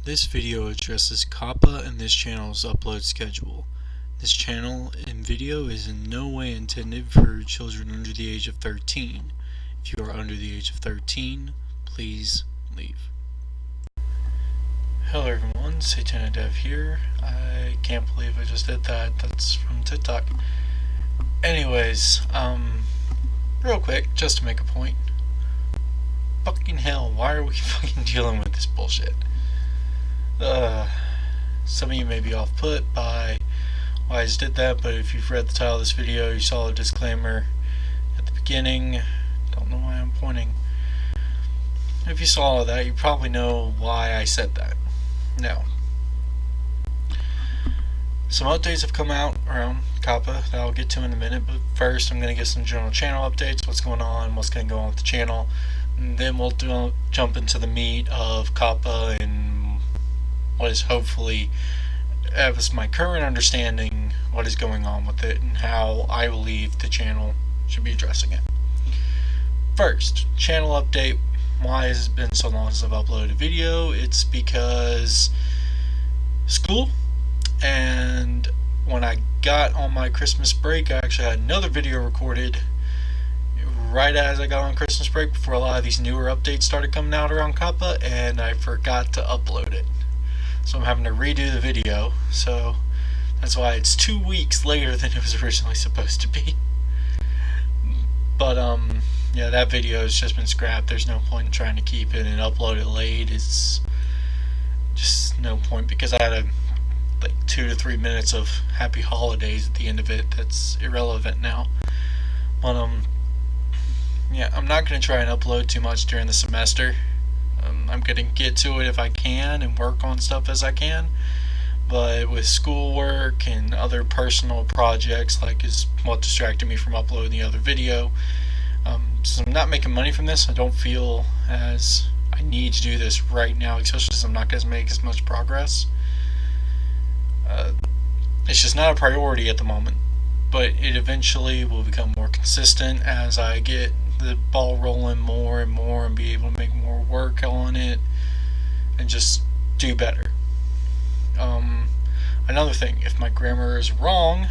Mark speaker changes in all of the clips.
Speaker 1: This video addresses COPPA and this channel's upload schedule. This channel and video is in no way intended for children under the age of 13. If you are under the age of 13, please leave. Hello everyone, Satana Dev here. I can't believe I just did that. That's from TikTok. Anyways, real quick, just to make a point. Fucking hell, why are we fucking dealing with this bullshit? Some of you may be off-put by why I just did that, but if you've read the title of this video, you saw a disclaimer at the beginning. Don't know why I'm pointing. If you saw all of that, you probably know why I said that. Now, some updates have come out around COPPA that I'll get to in a minute, but first I'm going to give some general channel updates, what's going on, what's going to go on with the channel, and then we'll jump into the meat of COPPA and what is hopefully, as my current understanding, what is going on with it and how I believe the channel should be addressing it. First, channel update. Why has it been so long since I've uploaded a video? It's because school, and when I got on my Christmas break, I actually had another video recorded right as I got on Christmas break before a lot of these newer updates started coming out around COPPA, and I forgot to upload it. So I'm having to redo the video, so that's why it's 2 weeks later than it was originally supposed to be. But yeah, that video has just been scrapped. There's no point in trying to keep it and upload it late. It's just no point, because I had like 2 to 3 minutes of happy holidays at the end of it. That's irrelevant now. But yeah, I'm not going to try and upload too much during the semester. I'm going to get to it if I can and work on stuff as I can, but with schoolwork and other personal projects, like, is what distracted me from uploading the other video. So I'm not making money from this. I don't feel as I need to do this right now, especially since I'm not going to make as much progress. It's just not a priority at the moment, but it eventually will become more consistent as I get the ball rolling more and more and be able to make more work on it and just do better. Another thing, if my grammar is wrong,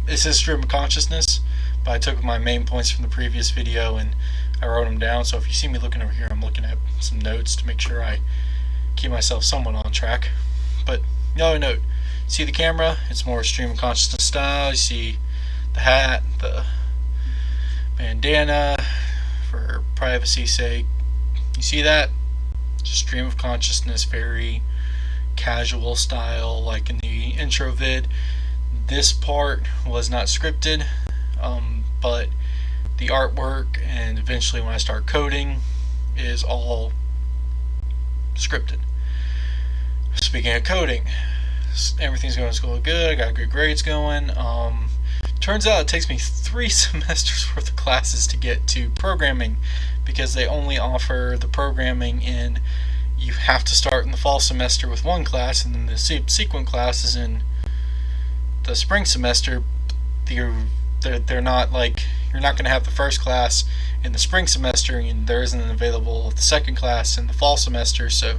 Speaker 1: this is stream of consciousness, but I took my main points from the previous video and I wrote them down, so if you see me looking over here, I'm looking at some notes to make sure I keep myself somewhat on track. But another note, see the camera? It's more stream of consciousness style. You see the hat, the bandana, for privacy's sake. You see that? Just stream of consciousness, very casual style, like in the intro vid. This part was not scripted, but the artwork and eventually when I start coding is all scripted. Speaking of coding, everything's going to school good. I got good grades going. Turns out it takes me 3 semesters worth of classes to get to programming, because they only offer the programming in, you have to start in the fall semester with one class, and then the subsequent classes in the spring semester. They're not like, you're not going to have the first class in the spring semester and there isn't available the second class in the fall semester, so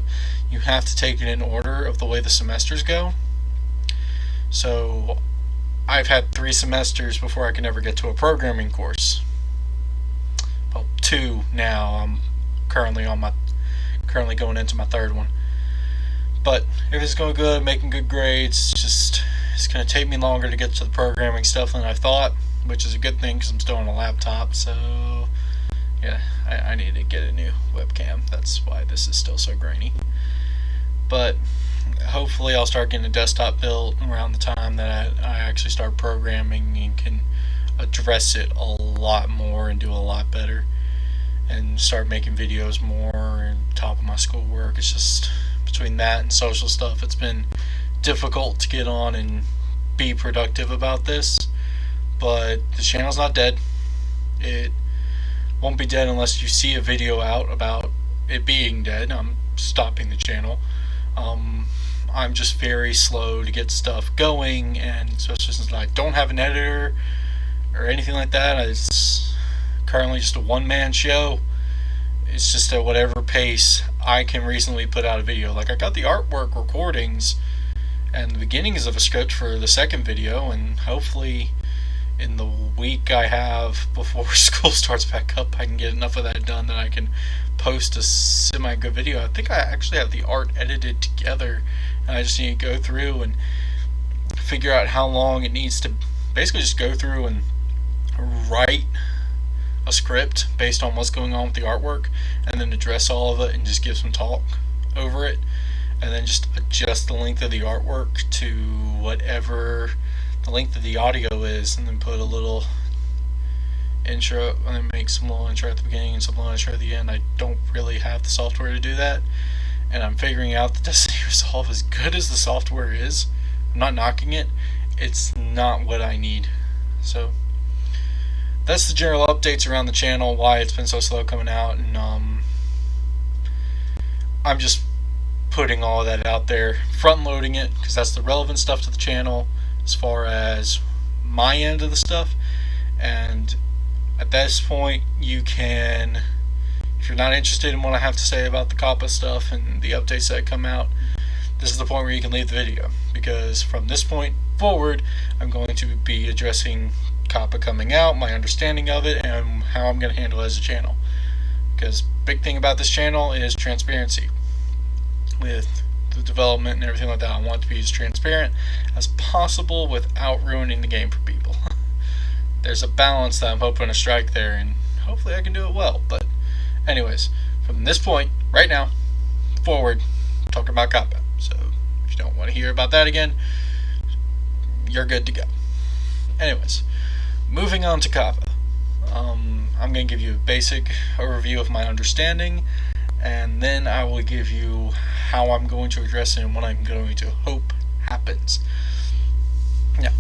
Speaker 1: you have to take it in order of the way the semesters go. So I've had 3 semesters before I can ever get to a programming course. Well, 2 now. I'm currently going into my 3rd one. But everything's going good, making good grades. It's going to take me longer to get to the programming stuff than I thought, which is a good thing because I'm still on a laptop. So yeah, I need to get a new webcam. That's why this is still so grainy. But hopefully I'll start getting a desktop built around the time that I actually start programming and can address it a lot more and do a lot better and start making videos more on top of my schoolwork. It's just between that and social stuff, it's been difficult to get on and be productive about this. But the channel's not dead. It won't be dead unless you see a video out about it being dead. I'm stopping the channel. I'm just very slow to get stuff going, and especially since I don't have an editor or anything like that. It's currently just a one-man show. It's just at whatever pace I can reasonably put out a video. Like, I got the artwork recordings and the beginnings of a script for the second video, and hopefully in the week I have before school starts back up, I can get enough of that done that I can post a semi-good video. I think I actually have the art edited together, and I just need to go through and figure out how long it needs to basically just go through and write a script based on what's going on with the artwork, and then address all of it and just give some talk over it, and then just adjust the length of the artwork to whatever the length of the audio is, and then put a little intro, and then make some little intro at the beginning and some little intro at the end. I don't really have the software to do that, and I'm figuring out that Destiny Resolve, as good as the software is, I'm not knocking it, it's not what I need. So that's the general updates around the channel, why it's been so slow coming out, and I'm just putting all of that out there, front loading it, because that's the relevant stuff to the channel as far as my end of the stuff. And at this point, you can, if you're not interested in what I have to say about the COPPA stuff and the updates that come out, this is the point where you can leave the video, because from this point forward, I'm going to be addressing COPPA coming out, my understanding of it, and how I'm going to handle it as a channel. Because big thing about this channel is transparency with the development and everything like that. I want it to be as transparent as possible without ruining the game for people. There's a balance that I'm hoping to strike there, and hopefully I can do it well. But anyways, from this point right now forward, I'm talking about COPPA. So if you don't want to hear about that again, you're good to go. Anyways, moving on to COPPA. I'm going to give you a basic overview of my understanding, and then I will give you how I'm going to address it and what I'm going to hope happens. Now,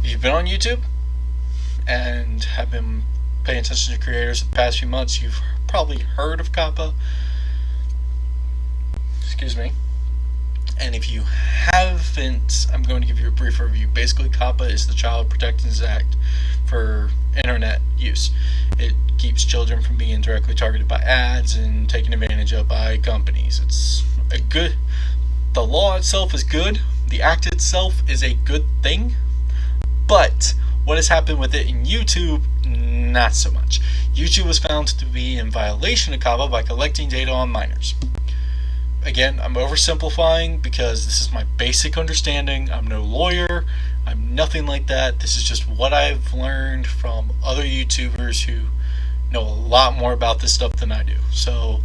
Speaker 1: if you've been on YouTube and have been paying attention to creators the past few months, you've probably heard of COPPA. Excuse me. And if you haven't, I'm going to give you a brief review. Basically, COPPA is the Child Protective Act for internet use. It keeps children from being directly targeted by ads and taken advantage of by companies. It's a good, the law itself is good, the act itself is a good thing, but what has happened with it in YouTube, not so much. YouTube was found to be in violation of COPPA by collecting data on minors. Again, I'm oversimplifying because this is my basic understanding. I'm no lawyer, I'm nothing like that. This is just what I've learned from other YouTubers who know a lot more about this stuff than I do. So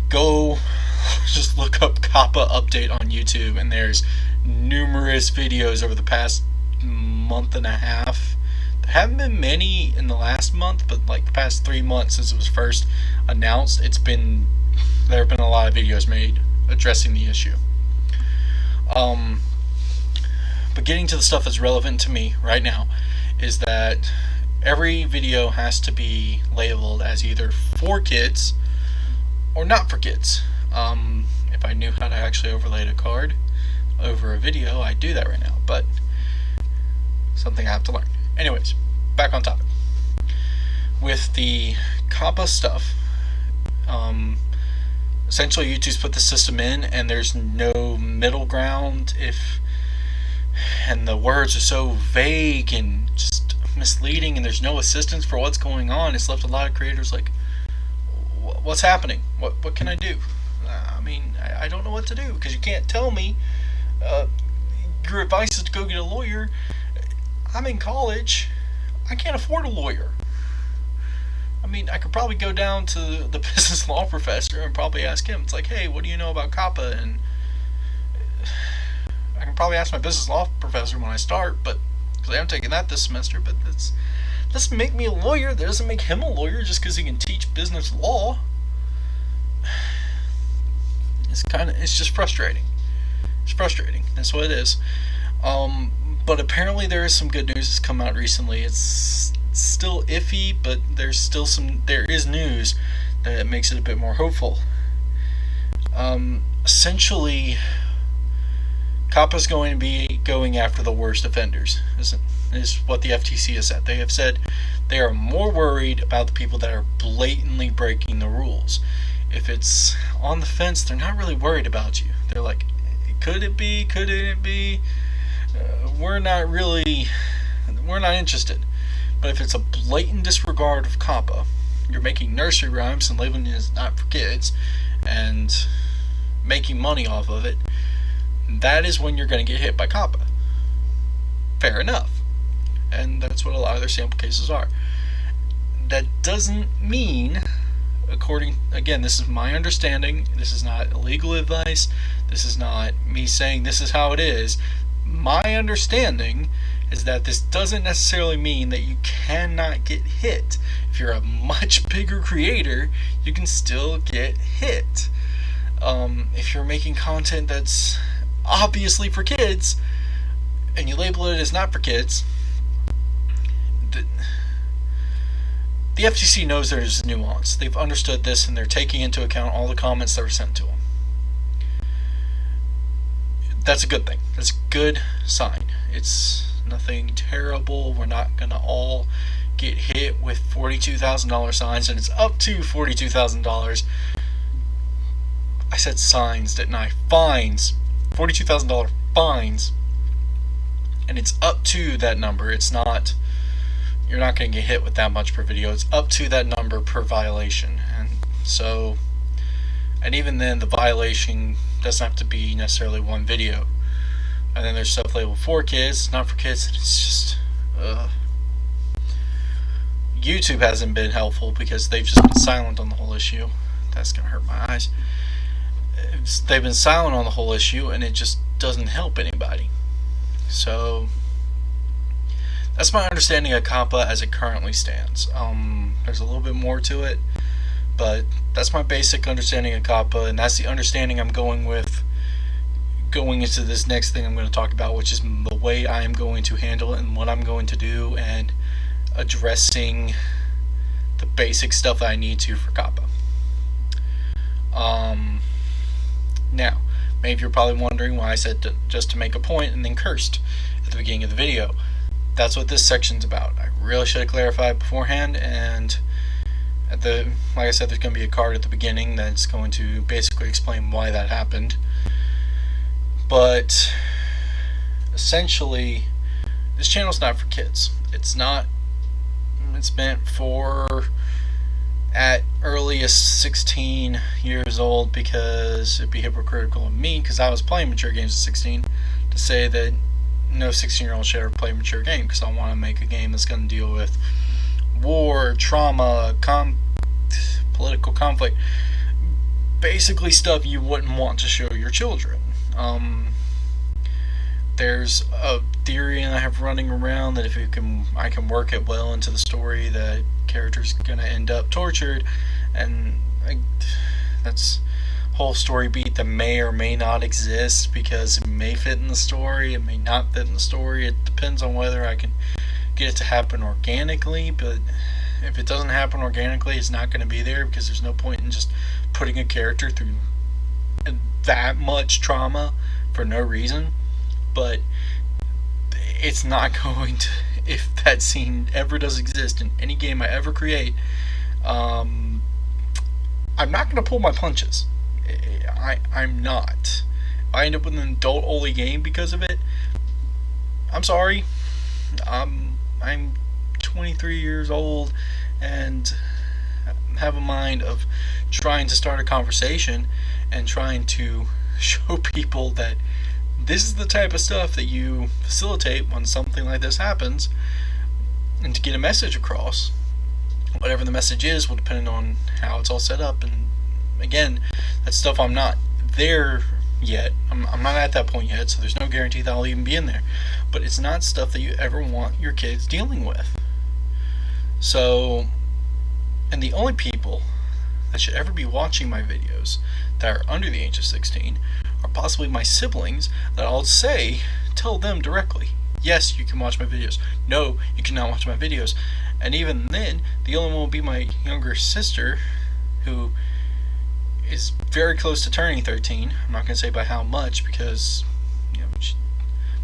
Speaker 1: go just look up COPPA update on YouTube, and there's numerous videos over the past month and a half. There haven't been many in the last month, but like the past 3 months since it was first announced, there have been a lot of videos made addressing the issue. But getting to the stuff that's relevant to me right now is that every video has to be labeled as either for kids or not for kids. If I knew how to actually overlay a card over a video, I'd do that right now, but something I have to learn. Anyways, back on topic. With the COPPA stuff, essentially YouTube's put the system in, and there's no middle ground, and the words are so vague and just misleading, and there's no assistance for what's going on. It's left a lot of creators like, what's happening? What can I do? I mean, I don't know what to do, because you can't tell me your advice is to go get a lawyer. I'm in college. I can't afford a lawyer. I mean, I could probably go down to the business law professor and probably ask him. It's like, hey, what do you know about COPPA? And I can probably ask my business law professor when I start, but because I haven't taken that this semester. But that doesn't make me a lawyer. That doesn't make him a lawyer just because he can teach business law. It's just frustrating. It's frustrating. That's what it is. But apparently there is some good news that's come out recently. It's still iffy, but there is news that makes it a bit more hopeful. Essentially, COPPA's going to be going after the worst offenders, is what the FTC has said. They have said they are more worried about the people that are blatantly breaking the rules. If it's on the fence, they're not really worried about you. They're like, could it be? Couldn't it be? We're not interested. But if it's a blatant disregard of COPPA, you're making nursery rhymes and labeling it as not for kids, and making money off of it, that is when you're going to get hit by COPPA. Fair enough. And that's what a lot of their sample cases are. That doesn't mean, again, this is my understanding, this is not legal advice, this is not me saying this is how it is. My understanding is that this doesn't necessarily mean that you cannot get hit. If you're a much bigger creator, you can still get hit. If you're making content that's obviously for kids, and you label it as not for kids, the FTC knows there's nuance. They've understood this, and they're taking into account all the comments that were sent to them. That's a good thing. That's a good sign. It's nothing terrible. We're not going to all get hit with $42,000 signs, and it's up to $42,000. I said signs, didn't I? Fines. $42,000 fines. And it's up to that number. It's not, you're not going to get hit with that much per video. It's up to that number per violation. And so, and even then, the violation doesn't have to be necessarily one video. And then there's stuff labeled for kids, it's not for kids. It's just, YouTube hasn't been helpful because they've just been silent on the whole issue. That's going to hurt my eyes. They've been silent on the whole issue, and it just doesn't help anybody. So that's my understanding of COPPA as it currently stands. There's a little bit more to it, but that's my basic understanding of COPPA, and that's the understanding I'm going with going into this next thing I'm going to talk about, which is the way I am going to handle it and what I'm going to do, and addressing the basic stuff that I need to for COPPA. Now, maybe you're probably wondering why I said just to make a point and then cursed at the beginning of the video. That's what this section's about. I really should have clarified beforehand, and like I said, there's going to be a card at the beginning that's going to basically explain why that happened. But essentially, this channel's not for kids. It's meant for at earliest 16 years old, because it'd be hypocritical of me, because I was playing mature games at 16, to say that no 16-year-old should ever play a mature game, because I want to make a game that's going to deal with war, trauma, political conflict, basically stuff you wouldn't want to show your children. There's a theory I have running around that if I can work it well into the story, that character's gonna end up tortured, and that's whole story beat that may or may not exist, because it may fit in the story, it may not fit in the story. It depends on whether I can get it to happen organically, but if it doesn't happen organically, it's not going to be there, because there's no point in just putting a character through that much trauma for no reason. But it's not going to, if that scene ever does exist in any game I ever create, I'm not going to pull my punches. I'm not. If I end up with an adult-only game because of it, I'm sorry. I'm 23 years old and have a mind of trying to start a conversation and trying to show people that this is the type of stuff that you facilitate when something like this happens, and to get a message across. Whatever the message is will depend on how it's all set up, and again, that's stuff I'm not there yet. I'm not at that point yet, so there's no guarantee that I'll even be in there. But it's not stuff that you ever want your kids dealing with. So, and the only people that should ever be watching my videos that are under the age of 16 are possibly my siblings, that I'll tell them directly, yes, you can watch my videos. No, you cannot watch my videos. And even then, the only one will be my younger sister, who is very close to turning 13. I'm not going to say by how much, because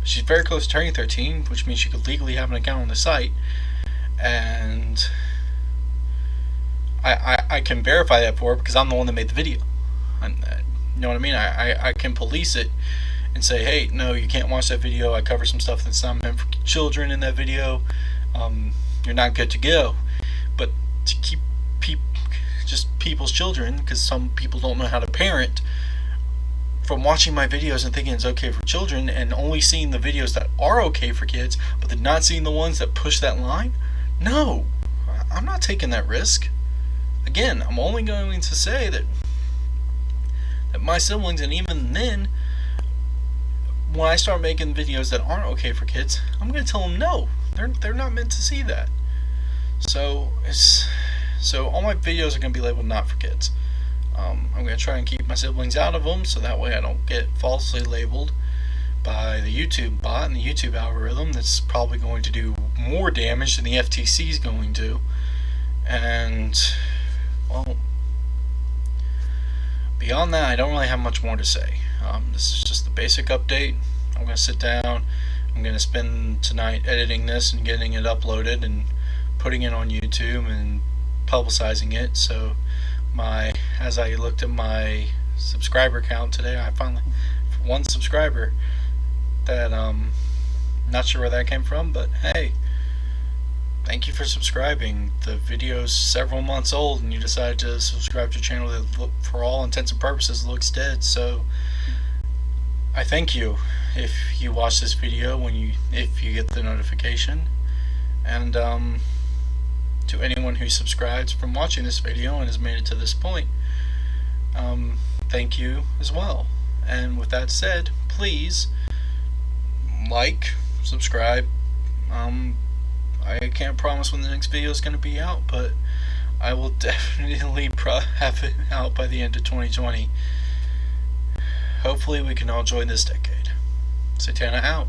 Speaker 1: she's very close to turning 13, which means she could legally have an account on the site. And I can verify that for her because I'm the one that made the video. You know what I mean? I can police it and say, hey, no, you can't watch that video. I cover some stuff that's not meant for children in that video. You're not good to go. But to keep just people's children, because some people don't know how to parent, from watching my videos and thinking it's okay for children and only seeing the videos that are okay for kids, but they're not seeing the ones that push that line, no, I'm not taking that risk. Again, I'm only going to say that my siblings, and even then, when I start making videos that aren't okay for kids, I'm going to tell them no, they're not meant to see that. So all my videos are going to be labeled not for kids. I'm going to try and keep my siblings out of them, so that way I don't get falsely labeled by the YouTube bot and the YouTube algorithm that's probably going to do more damage than the FTC is going to. And, well, beyond that, I don't really have much more to say. This is just the basic update. I'm going to sit down. I'm going to spend tonight editing this and getting it uploaded and putting it on YouTube and publicizing it. So as I looked at my subscriber count today, I finally, for one subscriber, that not sure where that came from, but hey, thank you for subscribing. The video's several months old and you decided to subscribe to a channel that, for all intents and purposes, looks dead. So I thank you if you watch this video if you get the notification. And to anyone who subscribes from watching this video and has made it to this point, thank you as well. And with that said, please like, subscribe. I can't promise when the next video is going to be out, but I will definitely have it out by the end of 2020. Hopefully we can all join this decade. Satana out.